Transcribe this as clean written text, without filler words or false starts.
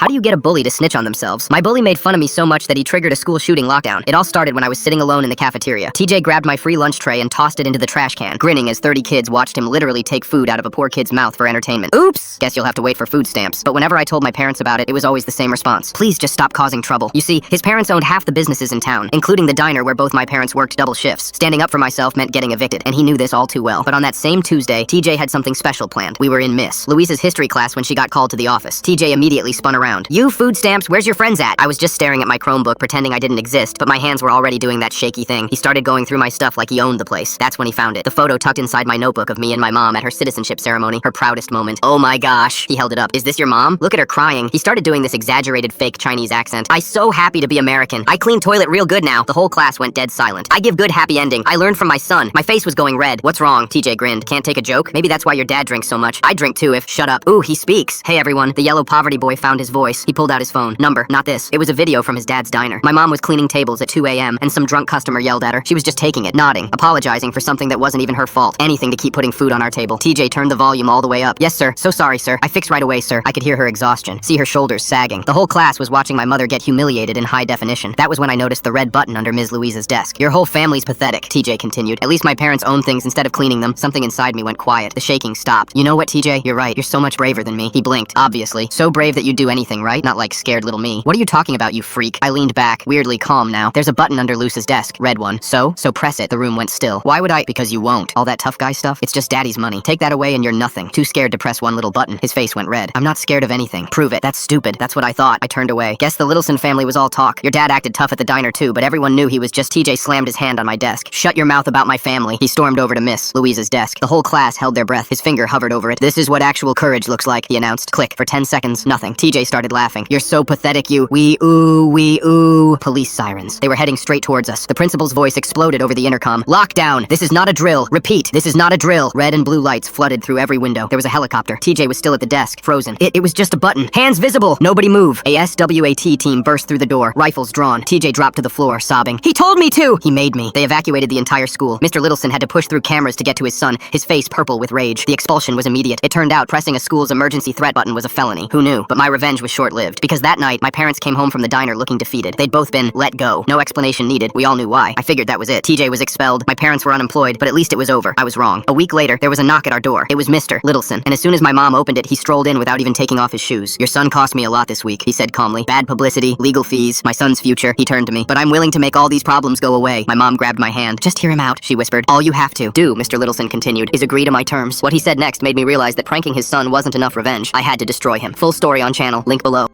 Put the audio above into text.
How do you get a bully to snitch on themselves? My bully made fun of me so much that he triggered a school shooting lockdown. It all started when I was sitting alone in the cafeteria. TJ grabbed my free lunch tray and tossed it into the trash can, grinning as 30 kids watched him literally take food out of a poor kid's mouth for entertainment. Oops! Guess you'll have to wait for food stamps. But whenever I told my parents about it, it was always the same response. Please just stop causing trouble. You see, his parents owned half the businesses in town, including the diner where both my parents worked double shifts. Standing up for myself meant getting evicted, and he knew this all too well. But on that same Tuesday, TJ had something special planned. We were in Miss Louise's history class when she got called to the office. TJ immediately spun around. You food stamps, where's your friends at? I was just staring at my Chromebook pretending I didn't exist, but my hands were already doing that shaky thing. He started going through my stuff like he owned the place. That's when he found it. The photo tucked inside my notebook of me and my mom at her citizenship ceremony, her proudest moment. Oh my gosh. He held it up. Is this your mom? Look at her crying. He started doing this exaggerated fake Chinese accent. I'm so happy to be American. I clean toilet real good now. The whole class went dead silent. I give good happy ending. I learned from my son. My face was going red. What's wrong? TJ grinned. Can't take a joke? Maybe that's why your dad drinks so much. I drink too if... Shut up. Ooh, he speaks. Hey everyone. The yellow poverty boy found his voice. He pulled out his phone. Number, not this. It was a video from his dad's diner. My mom was cleaning tables at 2 a.m. and some drunk customer yelled at her. She was just taking it, nodding, apologizing for something that wasn't even her fault. Anything to keep putting food on our table. TJ turned the volume all the way up. Yes, sir. So sorry, sir. I fixed right away, sir. I could hear her exhaustion. See her shoulders sagging. The whole class was watching my mother get humiliated in high definition. That was when I noticed the red button under Ms. Louise's desk. Your whole family's pathetic, TJ continued. At least my parents own things instead of cleaning them. Something inside me went quiet. The shaking stopped. You know what, TJ? You're right. You're so much braver than me. He blinked. Obviously. So brave that you'd do anything, right? Not like scared little me. What are you talking about, you freak? I leaned back, weirdly calm now. There's a button under Luce's desk. Red one. So press it. The room went still. Why would I? Because you won't. All that tough guy stuff? It's just daddy's money. Take that away and you're nothing. Too scared to press one little button. His face went red. I'm not scared of anything. Prove it. That's stupid. That's what I thought. I turned away. Guess the Littleson family was all talk. Your dad acted tough at the diner too, but everyone knew he was just... TJ slammed his hand on my desk. Shut your mouth about my family. He stormed over to Miss Louise's desk. The whole class held their breath. His finger hovered over it. This is what actual courage looks like, he announced. Click. For 10 seconds, nothing. TJ started laughing. You're so pathetic, you. We ooh. Police sirens. They were heading straight towards us. The principal's voice exploded over the intercom. Lockdown. This is not a drill. Repeat. This is not a drill. Red and blue lights flooded through every window. There was a helicopter. TJ was still at the desk, frozen. It was just a button. Hands visible. Nobody move. A SWAT team burst through the door, rifles drawn. TJ dropped to the floor, sobbing. He told me to! He made me. They evacuated the entire school. Mr. Littleson had to push through cameras to get to his son, his face purple with rage. The expulsion was immediate. It turned out pressing a school's emergency threat button was a felony. Who knew? But my revenge was short-lived. Because that night, my parents came home from the diner looking defeated. They'd both been let go. No explanation needed. We all knew why. I figured that was it. TJ was expelled. My parents were unemployed, but at least it was over. I was wrong. A week later, there was a knock at our door. It was Mr. Littleson. And as soon as my mom opened it, he strolled in without even taking off his shoes. Your son cost me a lot this week, he said calmly. Bad publicity, legal fees, my son's future. He turned to me. But I'm willing to make all these problems go away. My mom grabbed my hand. Just hear him out, she whispered. All you have to do, Mr. Littleson continued, is agree to my terms. What he said next made me realize that pranking his son wasn't enough revenge. I had to destroy him. Full story on channel, link below.